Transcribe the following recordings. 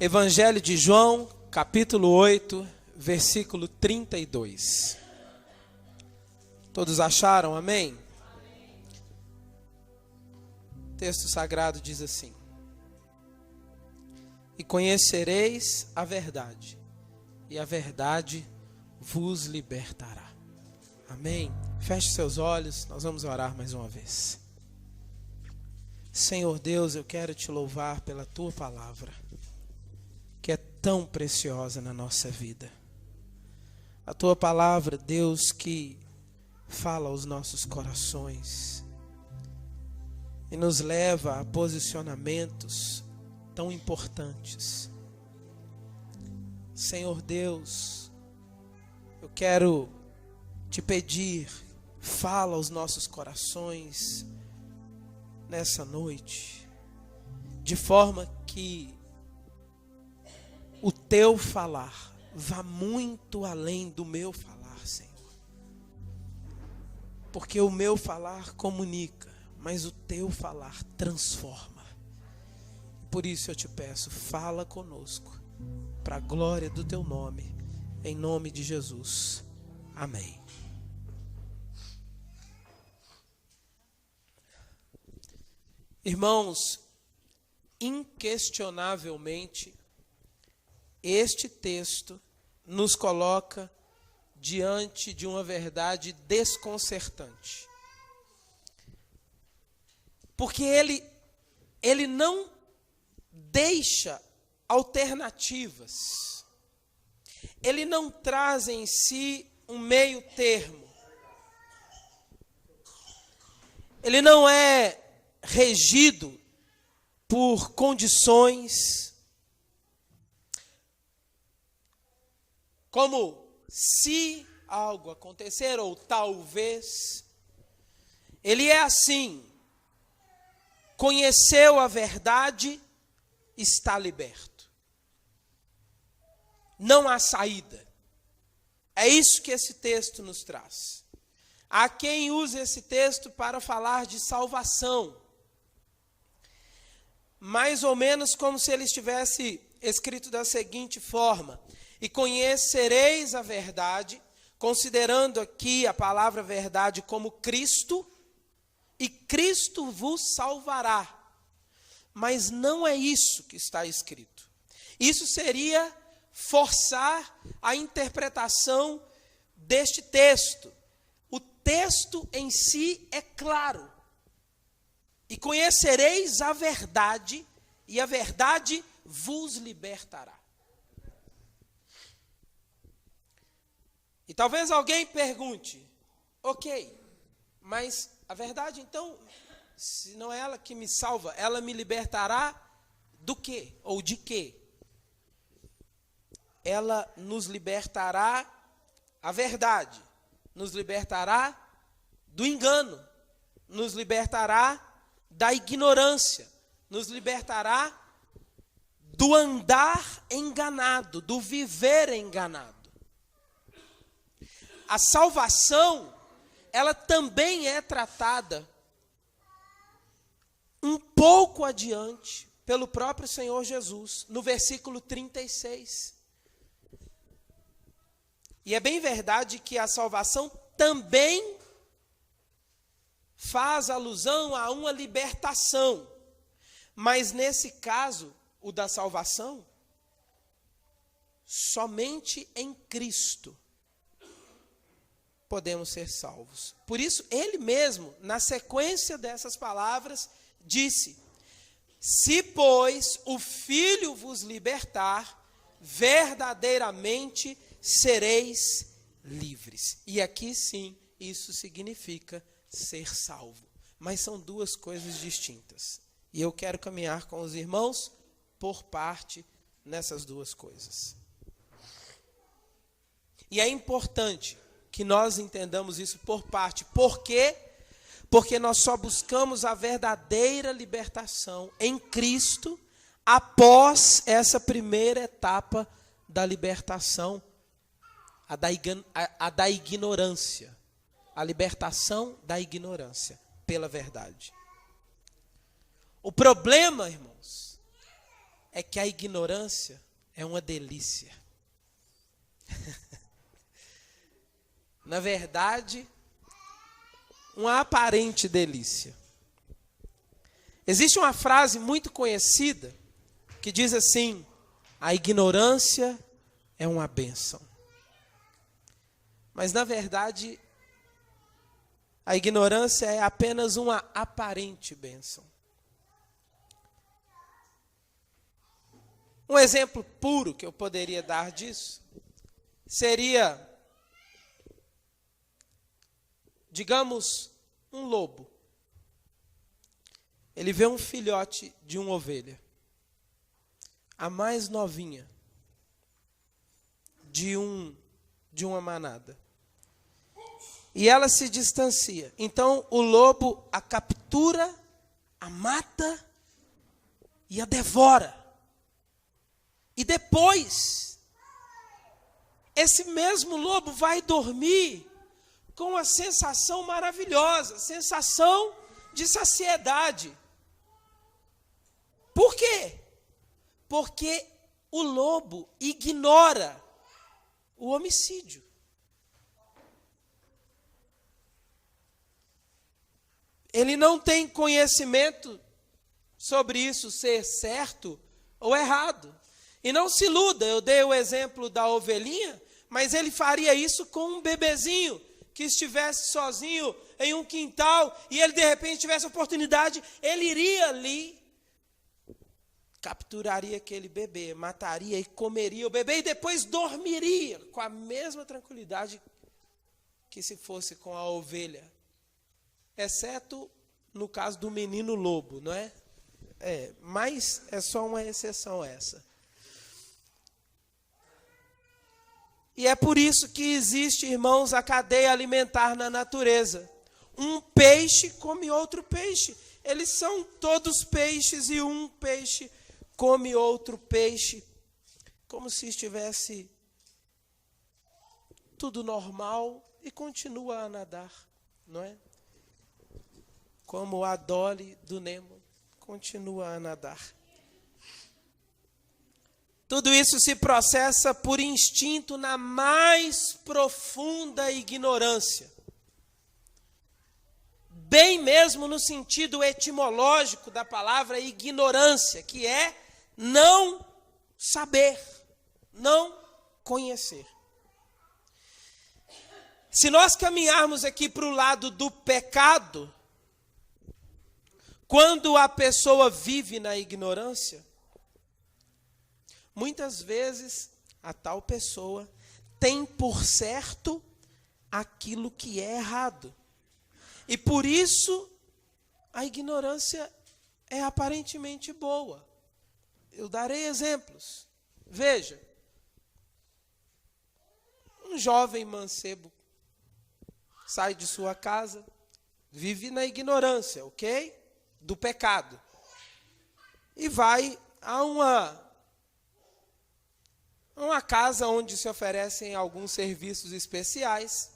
Evangelho de João, capítulo 8, versículo 32. Todos acharam? Amém? O texto sagrado diz assim: E conhecereis a verdade, e a verdade vos libertará. Amém? Feche seus olhos, nós vamos orar mais uma vez. Senhor Deus, eu quero te louvar pela tua palavra, que é tão preciosa na nossa vida. A tua palavra, Deus, que fala aos nossos corações e nos leva a posicionamentos tão importantes. Senhor Deus, eu quero te pedir, fala aos nossos corações nessa noite, de forma que o teu falar vá muito além do meu falar, Senhor. Porque o meu falar comunica, mas o teu falar transforma. Por isso eu te peço, fala conosco, para a glória do teu nome, em nome de Jesus. Amém. Irmãos, inquestionavelmente, este texto nos coloca diante de uma verdade desconcertante. Porque ele não deixa alternativas. Ele não traz em si um meio termo. Ele não é regido por condições como se algo acontecer ou talvez. Ele é assim: conheceu a verdade, está liberto. Não há saída. É isso que esse texto nos traz. Há quem use esse texto para falar de salvação, mais ou menos como se ele estivesse escrito da seguinte forma: e conhecereis a verdade, considerando aqui a palavra verdade como Cristo, e Cristo vos salvará. Mas não é isso que está escrito. Isso seria forçar a interpretação deste texto. O texto em si é claro. E conhecereis a verdade, e a verdade vos libertará. E talvez alguém pergunte: ok, mas a verdade então, se não é ela que me salva, ela me libertará do quê? Ou de quê? Ela nos libertará, a verdade nos libertará do engano, nos libertará da ignorância, nos libertará do andar enganado, do viver enganado. A salvação, ela também é tratada um pouco adiante pelo próprio Senhor Jesus, no versículo 36. E é bem verdade que a salvação também faz alusão a uma libertação. Mas nesse caso, o da salvação, somente em Cristo podemos ser salvos. Por isso, ele mesmo, na sequência dessas palavras, disse: se, pois, o Filho vos libertar, verdadeiramente sereis livres. E aqui sim, isso significa ser salvo. Mas são duas coisas distintas. E eu quero caminhar com os irmãos por parte nessas duas coisas. E é importante que nós entendamos isso por parte. Por quê? Porque nós só buscamos a verdadeira libertação em Cristo após essa primeira etapa da libertação, a da ignorância. A libertação da ignorância pela verdade. O problema, irmãos, é que a ignorância é uma delícia. Na verdade, uma aparente delícia. Existe uma frase muito conhecida que diz assim: a ignorância é uma bênção. Mas, na verdade, a ignorância é apenas uma aparente bênção. Um exemplo puro que eu poderia dar disso seria, digamos, um lobo. Ele vê um filhote de uma ovelha, a mais novinha de uma manada. E ela se distancia. Então o lobo a captura, a mata e a devora. E depois, esse mesmo lobo vai dormir com uma sensação maravilhosa, sensação de saciedade. Por quê? Porque o lobo ignora o homicídio. Ele não tem conhecimento sobre isso ser certo ou errado. E não se iluda, eu dei o exemplo da ovelhinha, mas ele faria isso com um bebezinho que estivesse sozinho em um quintal e ele de repente tivesse a oportunidade, ele iria ali, capturaria aquele bebê, mataria e comeria o bebê e depois dormiria com a mesma tranquilidade que se fosse com a ovelha. Exceto no caso do menino lobo, não é? Mas é só uma exceção essa. E é por isso que existe, irmãos, a cadeia alimentar na natureza. Um peixe come outro peixe. Eles são todos peixes e um peixe come outro peixe. Como se estivesse tudo normal e continua a nadar, não é? Como a Dory do Nemo continua a nadar. Tudo isso se processa por instinto na mais profunda ignorância. Bem mesmo no sentido etimológico da palavra ignorância, que é não saber, não conhecer. Se nós caminharmos aqui para o lado do pecado, quando a pessoa vive na ignorância, muitas vezes a tal pessoa tem por certo aquilo que é errado. E por isso a ignorância é aparentemente boa. Eu darei exemplos. Veja, um jovem mancebo sai de sua casa, vive na ignorância, ok? Do pecado. E vai a uma casa onde se oferecem alguns serviços especiais,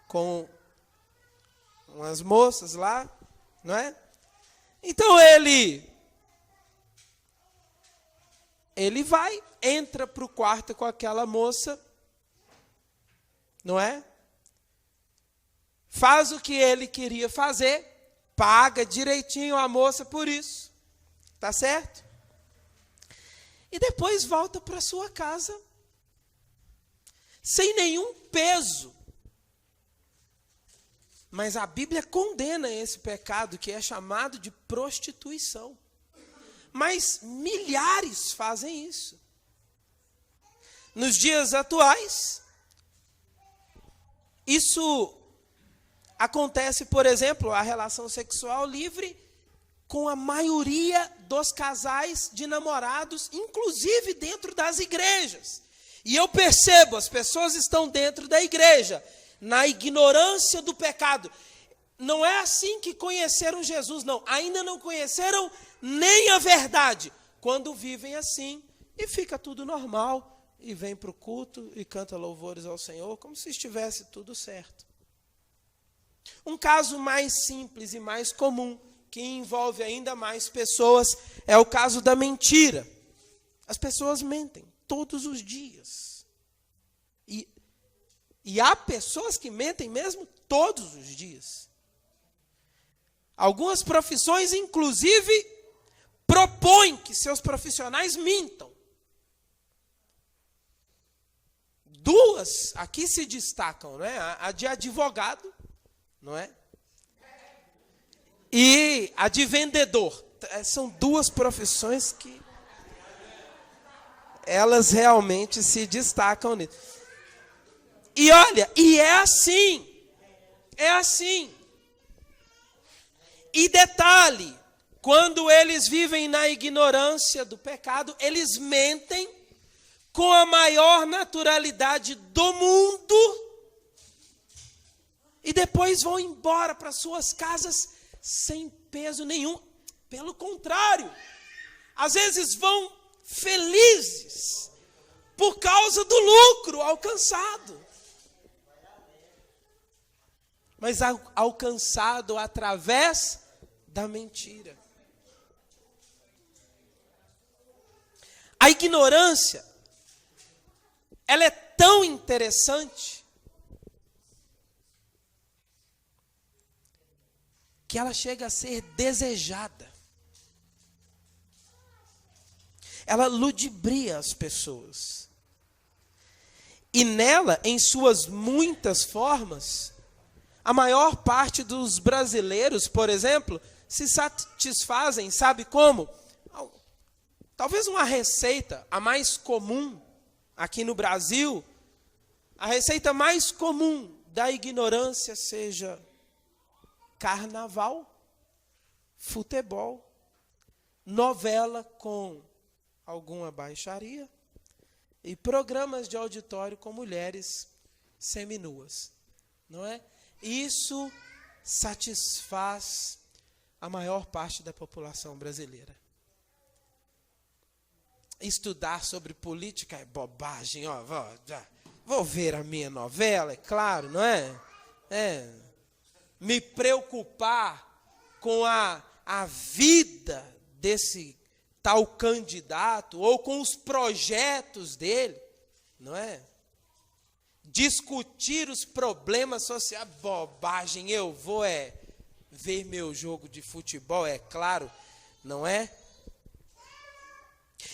com umas moças lá, não é? Então ele vai, entra para o quarto com aquela moça, não é? Faz o que ele queria fazer, paga direitinho a moça por isso, tá certo? E depois volta para sua casa, sem nenhum peso. Mas a Bíblia condena esse pecado que é chamado de prostituição. Mas milhares fazem isso. Nos dias atuais, isso acontece, por exemplo, a relação sexual livre com a maioria dos casais de namorados, inclusive dentro das igrejas. E eu percebo, as pessoas estão dentro da igreja, na ignorância do pecado. Não é assim que conheceram Jesus, não. Ainda não conheceram nem a verdade. Quando vivem assim, e fica tudo normal, e vem para o culto e canta louvores ao Senhor, como se estivesse tudo certo. Um caso mais simples e mais comum, que envolve ainda mais pessoas, é o caso da mentira. As pessoas mentem todos os dias. E há pessoas que mentem mesmo todos os dias. Algumas profissões, inclusive, propõem que seus profissionais mintam. Duas aqui se destacam, não é? A de advogado, não é? E a de vendedor. São duas profissões que elas realmente se destacam nisso. E olha, e é assim. É assim. E detalhe, quando eles vivem na ignorância do pecado, eles mentem com a maior naturalidade do mundo e depois vão embora para suas casas sem peso nenhum. Pelo contrário, às vezes vão felizes por causa do lucro alcançado. Mas alcançado através da mentira. A ignorância, ela é tão interessante que ela chega a ser desejada. Ela ludibria as pessoas. E nela, em suas muitas formas, a maior parte dos brasileiros, por exemplo, se satisfazem, sabe como? Talvez uma receita, a mais comum aqui no Brasil, a receita mais comum da ignorância seja carnaval, futebol, novela com alguma baixaria e programas de auditório com mulheres seminuas, não é? Isso satisfaz a maior parte da população brasileira. Estudar sobre política é bobagem, ó, vou ver a minha novela, é claro, não é? Me preocupar com a vida desse tal candidato ou com os projetos dele, não é? Discutir os problemas sociais, bobagem, eu vou ver meu jogo de futebol, é claro, não é?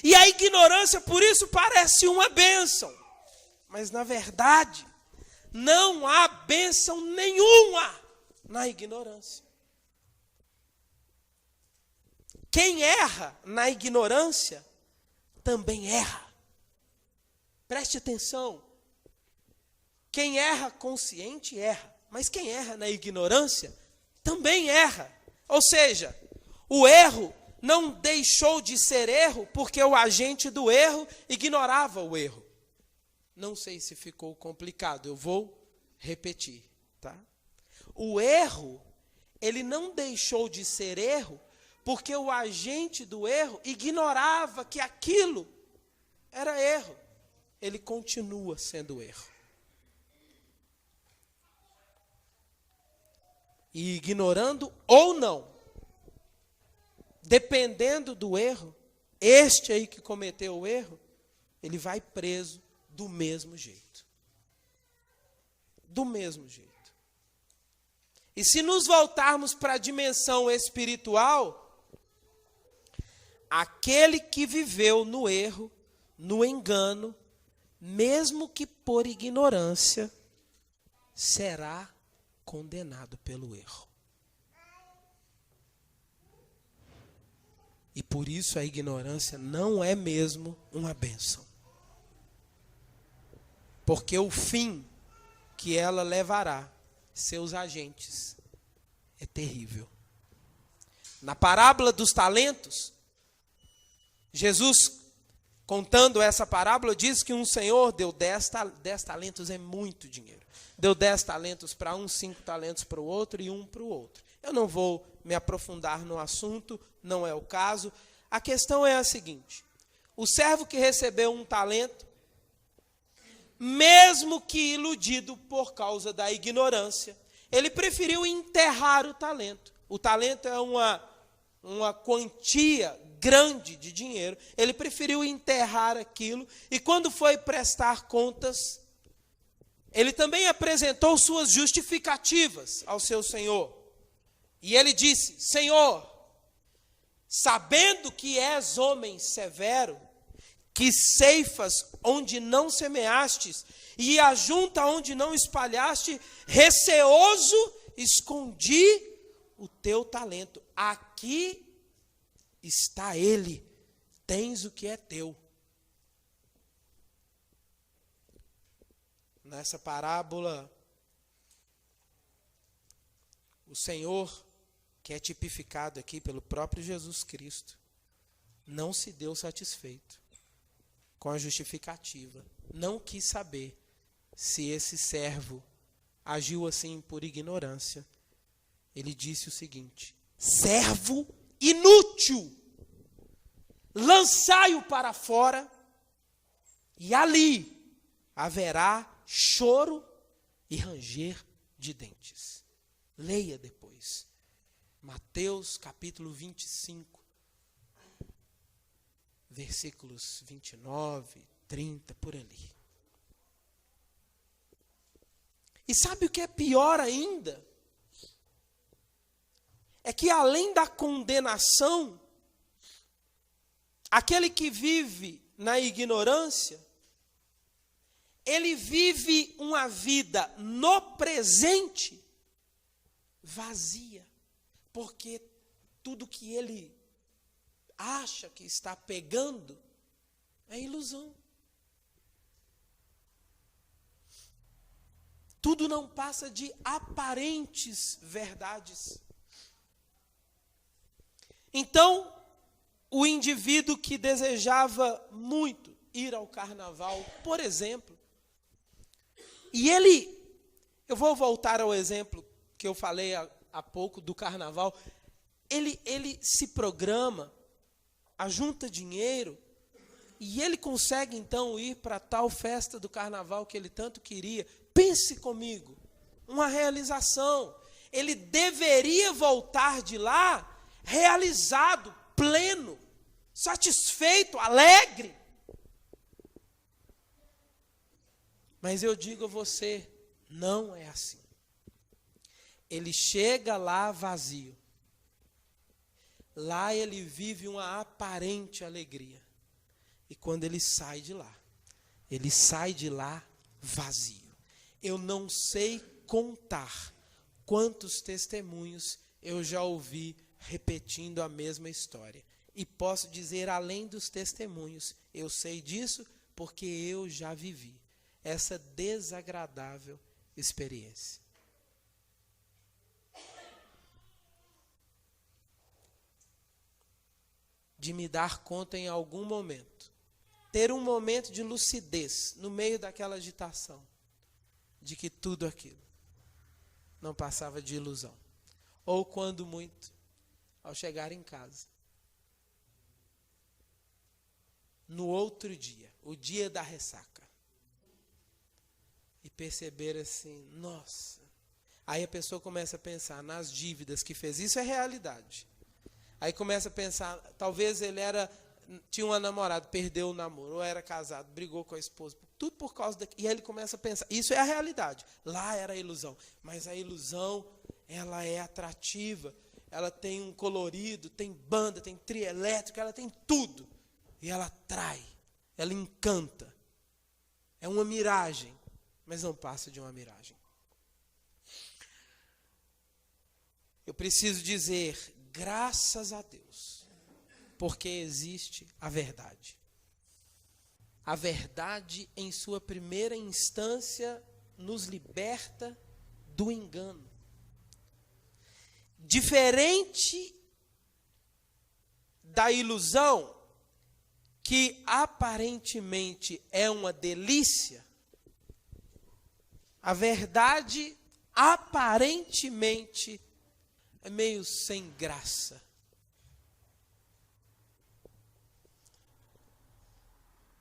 E a ignorância, por isso, parece uma bênção. Mas, na verdade, não há bênção nenhuma na ignorância. Quem erra na ignorância, também erra. Preste atenção. Quem erra consciente, erra. Mas quem erra na ignorância, também erra. Ou seja, o erro não deixou de ser erro porque o agente do erro ignorava o erro. Não sei se ficou complicado, eu vou repetir, tá? O erro, ele não deixou de ser erro porque o agente do erro ignorava que aquilo era erro. Ele continua sendo erro. E ignorando ou não, dependendo do erro, este aí que cometeu o erro, ele vai preso do mesmo jeito. Do mesmo jeito. E se nos voltarmos para a dimensão espiritual, aquele que viveu no erro, no engano, mesmo que por ignorância, será condenado pelo erro. E por isso a ignorância não é mesmo uma bênção. Porque o fim que ela levará, seus agentes, é terrível. Na parábola dos talentos, Jesus, contando essa parábola, diz que um senhor deu 10 talentos, é muito dinheiro. Deu 10 talentos para um, 5 talentos para o outro e 1 para o outro. Eu não vou me aprofundar no assunto, não é o caso. A questão é a seguinte: o servo que recebeu 1 talento, mesmo que iludido por causa da ignorância, ele preferiu enterrar o talento. O talento é uma quantia grande de dinheiro, ele preferiu enterrar aquilo, e quando foi prestar contas, ele também apresentou suas justificativas ao seu senhor. E ele disse: Senhor, sabendo que és homem severo, que ceifas onde não semeastes, e ajunta onde não espalhaste, receoso escondi o teu talento. Aqui está ele, tens o que é teu. Nessa parábola, o Senhor, que é tipificado aqui pelo próprio Jesus Cristo, não se deu satisfeito com a justificativa. Não quis saber se esse servo agiu assim por ignorância. Ele disse o seguinte: servo inútil, lançai-o para fora, e ali haverá choro e ranger de dentes. Leia depois. Mateus capítulo 25, versículos 29, 30, por ali. E sabe o que é pior ainda? É que além da condenação, aquele que vive na ignorância, ele vive uma vida no presente vazia, porque tudo que ele acha que está pegando é ilusão. Tudo não passa de aparentes verdades. Então, o indivíduo que desejava muito ir ao carnaval, por exemplo, e eu vou voltar ao exemplo que eu falei há pouco do carnaval, ele se programa, ajunta dinheiro, e ele consegue então ir para tal festa do carnaval que ele tanto queria. Pense comigo, uma realização. Ele deveria voltar de lá realizado, pleno, satisfeito, alegre. Mas eu digo a você, não é assim. Ele chega lá vazio. Lá ele vive uma aparente alegria. E quando ele sai de lá vazio. Eu não sei contar quantos testemunhos eu já ouvi repetindo a mesma história. E posso dizer, além dos testemunhos, eu sei disso porque eu já vivi essa desagradável experiência. De me dar conta em algum momento, ter um momento de lucidez no meio daquela agitação, de que tudo aquilo não passava de ilusão. Ou quando muito, ao chegar em casa, no outro dia, o dia da ressaca, e perceber assim, nossa, aí a pessoa começa a pensar nas dívidas que fez, isso é realidade. Aí começa a pensar, talvez ele tinha uma namorada, perdeu o namoro, ou era casado, brigou com a esposa, tudo por causa daquilo. E aí ele começa a pensar, isso é a realidade. Lá era a ilusão, mas a ilusão, ela é atrativa, ela tem um colorido, tem banda, tem trio elétrico, ela tem tudo. E ela atrai, ela encanta. É uma miragem, mas não passa de uma miragem. Eu preciso dizer, graças a Deus, porque existe a verdade. A verdade, em sua primeira instância, nos liberta do engano. Diferente da ilusão, que aparentemente é uma delícia, a verdade aparentemente é meio sem graça.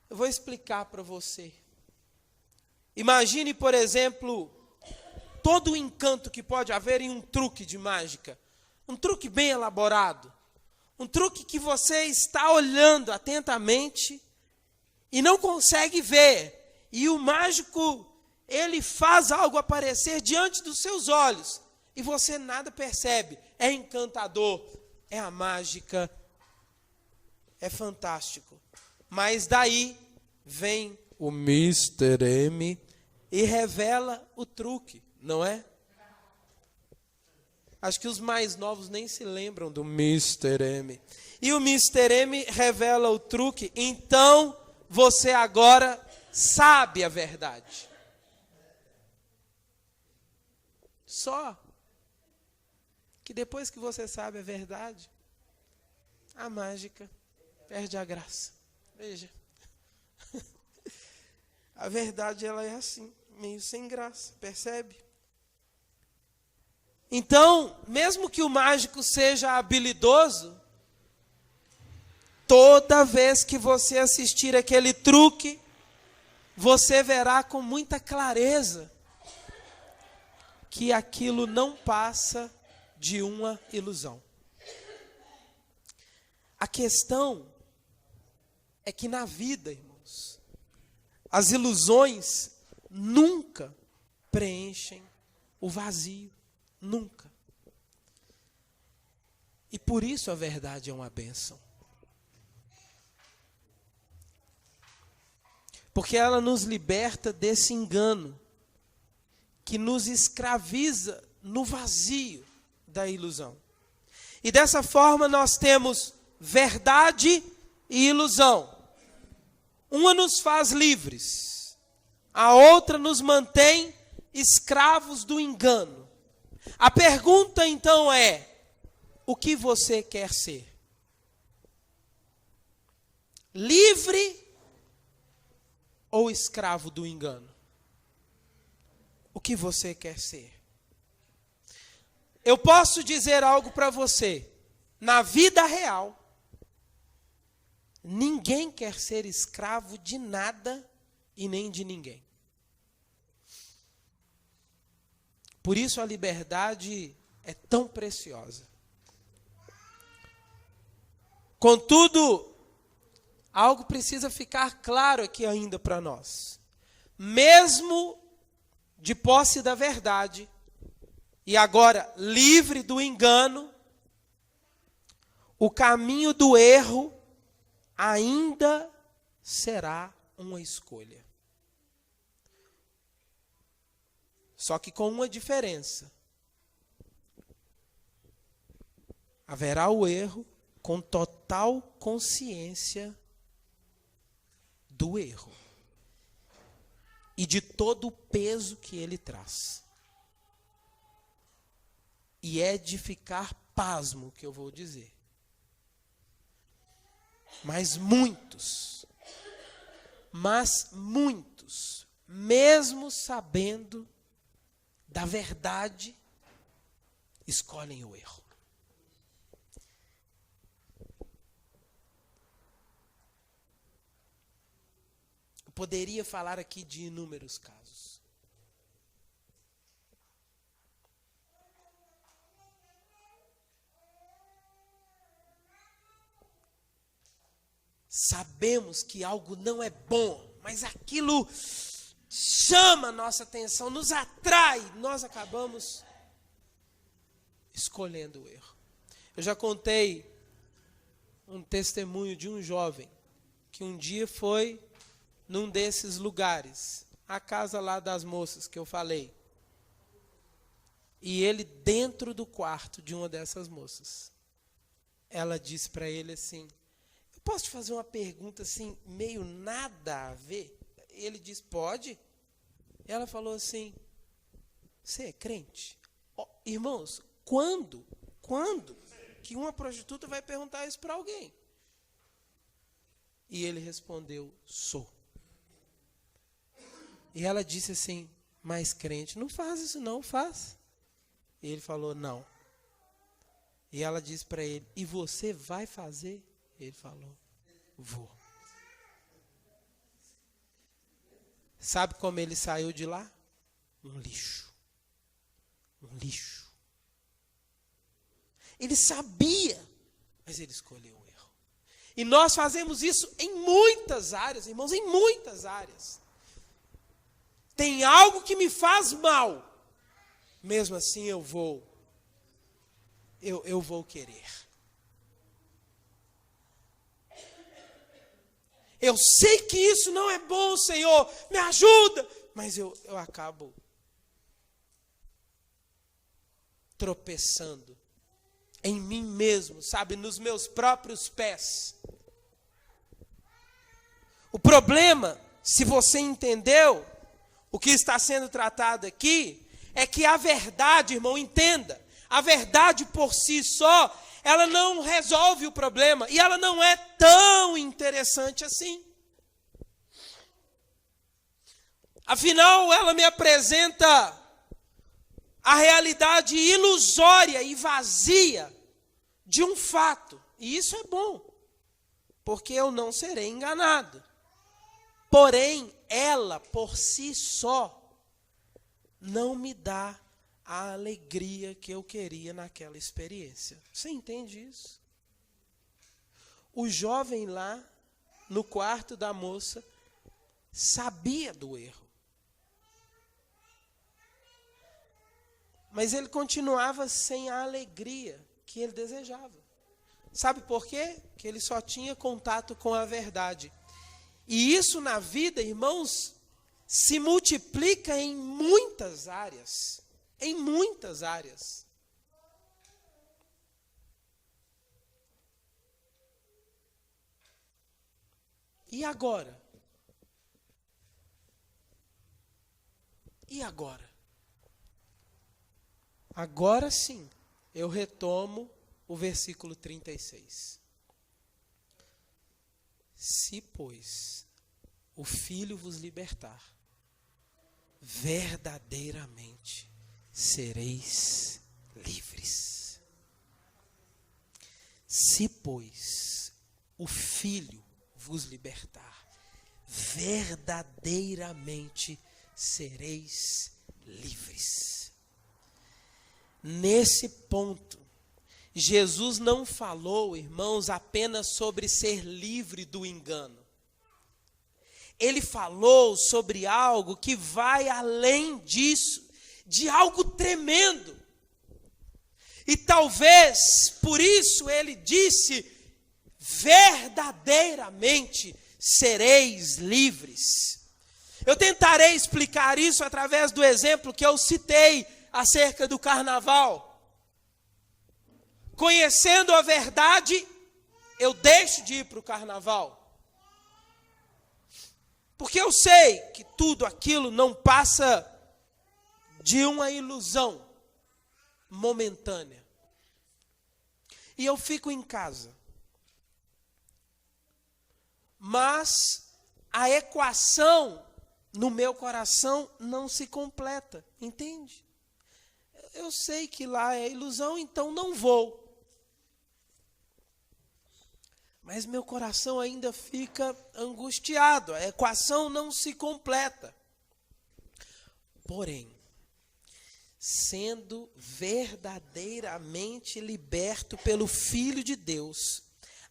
Eu vou explicar para você. Imagine, por exemplo, todo o encanto que pode haver em um truque de mágica. Um truque bem elaborado. Um truque que você está olhando atentamente e não consegue ver. E o mágico, ele faz algo aparecer diante dos seus olhos. E você nada percebe. É encantador. É a mágica. É fantástico. Mas daí vem o Mr. M e revela o truque, não é? Acho que os mais novos nem se lembram do Mr. M. E o Mr. M revela o truque. Então, você agora sabe a verdade. Só que depois que você sabe a verdade, a mágica perde a graça. Veja. A verdade, ela é assim, meio sem graça, percebe? Então, mesmo que o mágico seja habilidoso, toda vez que você assistir aquele truque, você verá com muita clareza que aquilo não passa de uma ilusão. A questão é que na vida, irmãos, as ilusões nunca preenchem o vazio. Nunca. E por isso a verdade é uma bênção. Porque ela nos liberta desse engano que nos escraviza no vazio da ilusão. E dessa forma nós temos verdade e ilusão. Uma nos faz livres, a outra nos mantém escravos do engano. A pergunta então é: o que você quer ser? Livre ou escravo do engano? O que você quer ser? Eu posso dizer algo para você. Na vida real, ninguém quer ser escravo de nada e nem de ninguém. Por isso a liberdade é tão preciosa. Contudo, algo precisa ficar claro aqui ainda para nós. Mesmo de posse da verdade, e agora livre do engano, o caminho do erro ainda será uma escolha. Só que com uma diferença. Haverá o erro com total consciência do erro e de todo o peso que ele traz. E é de ficar pasmo que eu vou dizer. Mas muitos, mesmo sabendo da verdade, escolhem o erro. Eu poderia falar aqui de inúmeros casos. Sabemos que algo não é bom, mas aquilo chama a nossa atenção, nos atrai, nós acabamos escolhendo o erro. Eu já contei um testemunho de um jovem que um dia foi num desses lugares, a casa lá das moças que eu falei. E ele dentro do quarto de uma dessas moças, ela disse para ele assim: eu posso te fazer uma pergunta assim, meio nada a ver? Ele disse: pode. Ela falou assim: você é crente? Oh, irmãos, quando que uma prostituta vai perguntar isso para alguém? E ele respondeu: sou. E ela disse assim: mas crente não faz isso não, faz. E ele falou: não. E ela disse para ele: e você vai fazer? Ele falou: vou. Sabe como ele saiu de lá? Um lixo. Um lixo. Ele sabia Mas ele escolheu o erro. E nós fazemos isso em muitas áreas, irmãos, em muitas áreas. Tem algo que me faz mal. Mesmo assim eu vou querer. Eu sei que isso não é bom, Senhor, me ajuda. Mas eu acabo tropeçando em mim mesmo, sabe, nos meus próprios pés. O problema, se você entendeu o que está sendo tratado aqui, é que a verdade, irmão, entenda, a verdade por si só, ela não resolve o problema, e ela não é tão interessante assim. Afinal, ela me apresenta a realidade ilusória e vazia de um fato. E isso é bom, porque eu não serei enganado. Porém, ela por si só não me dá a alegria que eu queria naquela experiência. Você entende isso? O jovem lá no quarto da moça sabia do erro. Mas ele continuava sem a alegria que ele desejava. Sabe por quê? Porque ele só tinha contato com a verdade. E isso na vida, irmãos, se multiplica em muitas áreas. Em muitas áreas. E agora? E agora? Agora sim, eu retomo o versículo 36. Se, pois, o Filho vos libertar, verdadeiramente sereis livres. Se, pois, o Filho vos libertar, verdadeiramente sereis livres. Nesse ponto, Jesus não falou, irmãos, apenas sobre ser livre do engano. Ele falou sobre algo que vai além disso, de algo tremendo. E talvez, por isso, ele disse, verdadeiramente sereis livres. Eu tentarei explicar isso através do exemplo que eu citei acerca do carnaval. Conhecendo a verdade, eu deixo de ir para o carnaval. Porque eu sei que tudo aquilo não passa de uma ilusão momentânea. E eu fico em casa. Mas a equação no meu coração não se completa, entende? Eu sei que lá é ilusão, então não vou. Mas meu coração ainda fica angustiado, a equação não se completa. Porém, sendo verdadeiramente liberto pelo Filho de Deus,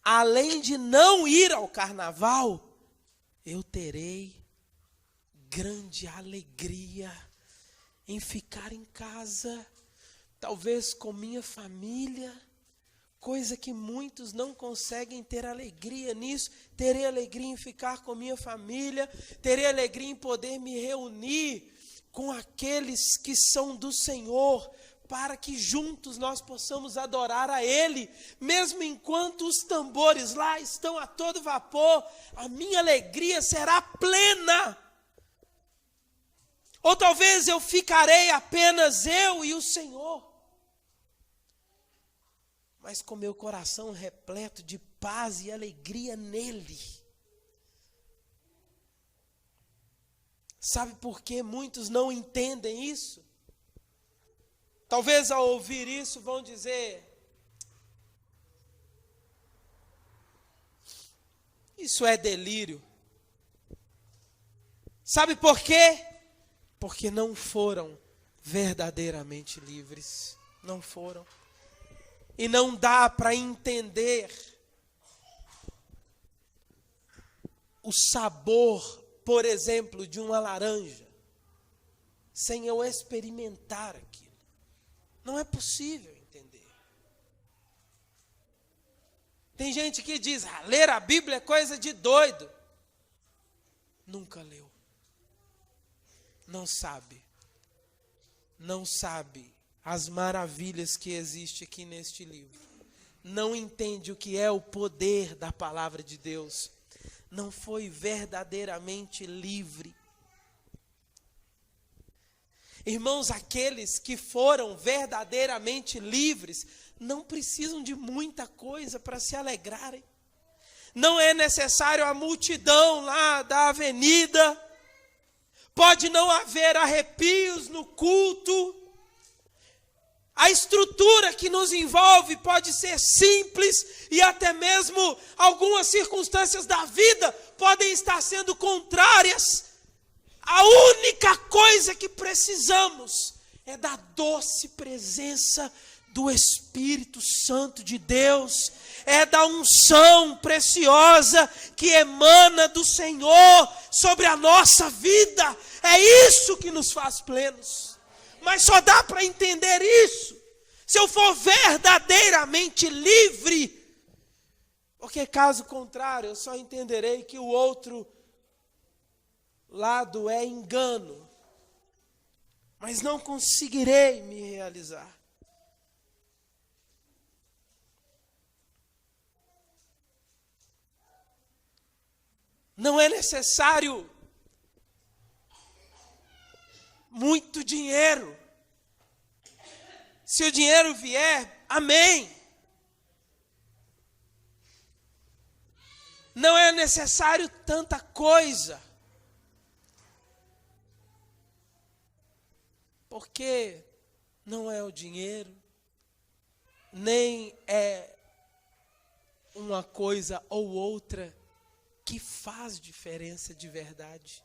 além de não ir ao carnaval, eu terei grande alegria em ficar em casa, talvez com minha família, coisa que muitos não conseguem ter alegria nisso. Terei alegria em ficar com minha família, terei alegria em poder me reunir com aqueles que são do Senhor, para que juntos nós possamos adorar a Ele, mesmo enquanto os tambores lá estão a todo vapor, a minha alegria será plena. Ou talvez eu ficarei apenas eu e o Senhor, mas com meu coração repleto de paz e alegria nele. Sabe por que muitos não entendem isso? Talvez ao ouvir isso vão dizer, isso é delírio. Sabe por quê? Porque não foram verdadeiramente livres. Não foram. E não dá para entender o sabor, por exemplo, de uma laranja, sem eu experimentar aquilo. Não é possível entender. Tem gente que diz, ler a Bíblia é coisa de doido. Nunca leu. Não sabe. Não sabe as maravilhas que existem aqui neste livro. Não entende o que é o poder da palavra de Deus. Não foi verdadeiramente livre. Irmãos, aqueles que foram verdadeiramente livres não precisam de muita coisa para se alegrarem. Não é necessário a multidão lá da avenida. Pode não haver arrepios no culto. A estrutura que nos envolve pode ser simples e até mesmo algumas circunstâncias da vida podem estar sendo contrárias. A única coisa que precisamos é da doce presença do Espírito Santo de Deus, é da unção preciosa que emana do Senhor sobre a nossa vida. É isso que nos faz plenos. Mas só dá para entender isso se eu for verdadeiramente livre. Porque caso contrário, eu só entenderei que o outro lado é engano. Mas não conseguirei me realizar. Não é necessário muito dinheiro. Se o dinheiro vier, amém. Não é necessário tanta coisa. Porque não é o dinheiro, nem é uma coisa ou outra que faz diferença de verdade.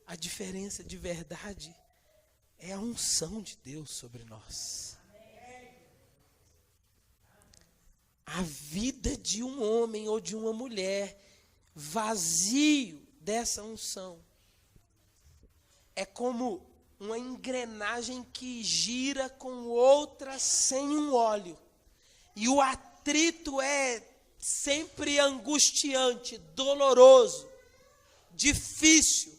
A diferença de verdade é a unção de Deus sobre nós. A vida de um homem ou de uma mulher vazio dessa unção é como uma engrenagem que gira com outra sem um óleo. E o atrito é sempre angustiante, doloroso, difícil.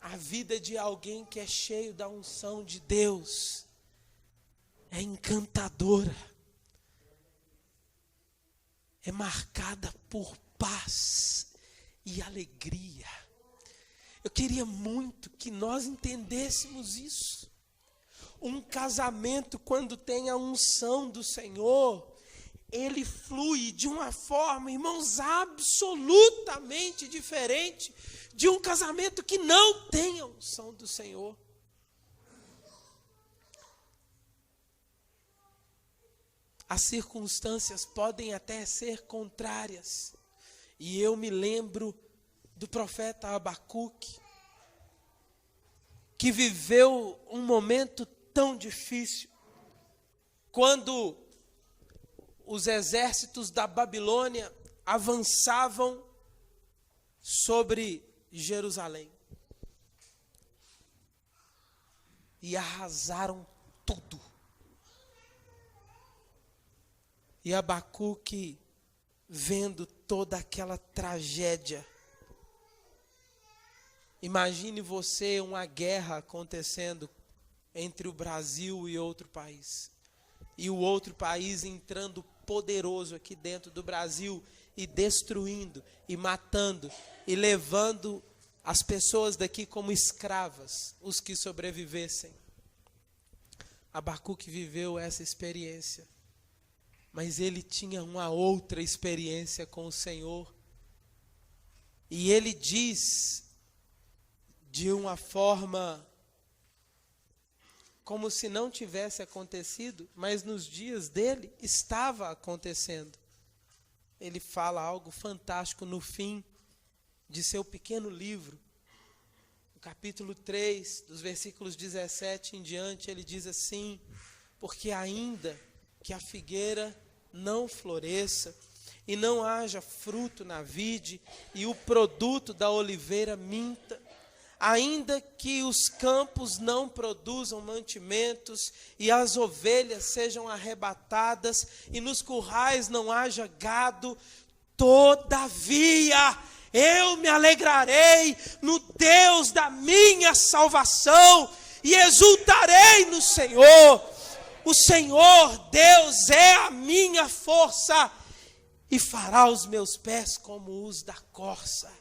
A vida de alguém que é cheio da unção de Deus é encantadora. É marcada por paz e alegria. Eu queria muito que nós entendêssemos isso. Um casamento, quando tem a unção do Senhor, ele flui de uma forma, irmãos, absolutamente diferente de um casamento que não tem a unção do Senhor. As circunstâncias podem até ser contrárias. E eu me lembro do profeta Abacuque, que viveu um momento tão difícil, quando os exércitos da Babilônia avançavam sobre Jerusalém e arrasaram tudo. E Abacuque, vendo toda aquela tragédia, imagine você uma guerra acontecendo entre o Brasil e outro país. E o outro país entrando poderoso aqui dentro do Brasil e destruindo e matando e levando as pessoas daqui como escravas, os que sobrevivessem. Abacuque viveu essa experiência, mas ele tinha uma outra experiência com o Senhor. E ele diz de uma forma como se não tivesse acontecido, mas nos dias dele estava acontecendo. Ele fala algo fantástico no fim de seu pequeno livro, capítulo 3, dos versículos 17 em diante, ele diz assim: porque ainda que a figueira não floresça, e não haja fruto na vide, e o produto da oliveira minta, ainda que os campos não produzam mantimentos, e as ovelhas sejam arrebatadas, e nos currais não haja gado, todavia eu me alegrarei no Deus da minha salvação, e exultarei no Senhor. O Senhor Deus é a minha força, e fará os meus pés como os da corça,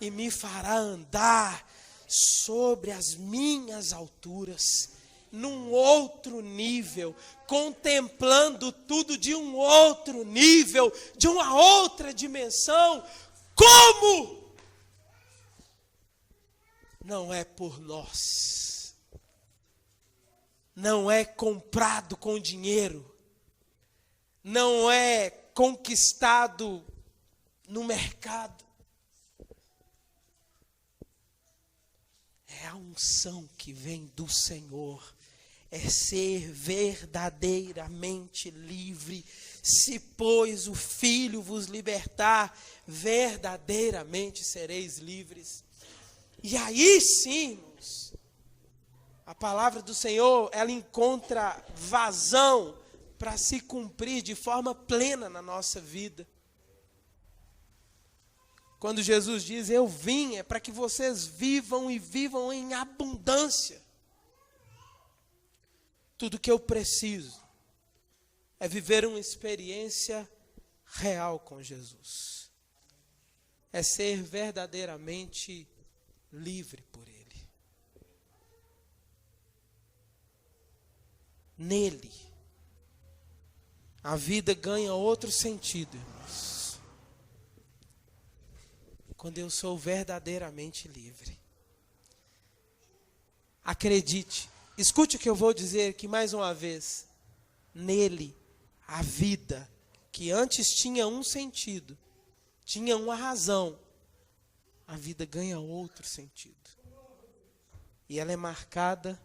e me fará andar sobre as minhas alturas, num outro nível, contemplando tudo de um outro nível, de uma outra dimensão. Como? Não é por nós, não é comprado com dinheiro, não é conquistado no mercado. É a unção que vem do Senhor, é ser verdadeiramente livre. Se, pois, o Filho vos libertar, verdadeiramente sereis livres. E aí sim, irmãos, a palavra do Senhor, ela encontra vazão para se cumprir de forma plena na nossa vida. Quando Jesus diz: eu vim é para que vocês vivam e vivam em abundância. Tudo que eu preciso é viver uma experiência real com Jesus. É ser verdadeiramente livre por Ele. Nele, a vida ganha outro sentido, irmãos. Quando eu sou verdadeiramente livre. Acredite, escute o que eu vou dizer aqui mais uma vez. Nele, a vida, que antes tinha um sentido, tinha uma razão, a vida ganha outro sentido. E ela é marcada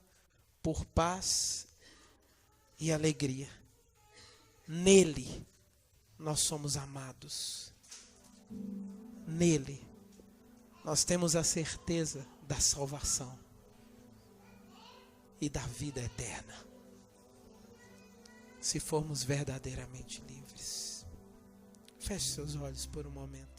por paz e alegria. Nele, nós somos amados. Nele, nós temos a certeza da salvação e da vida eterna. Se formos verdadeiramente livres. Feche seus olhos por um momento.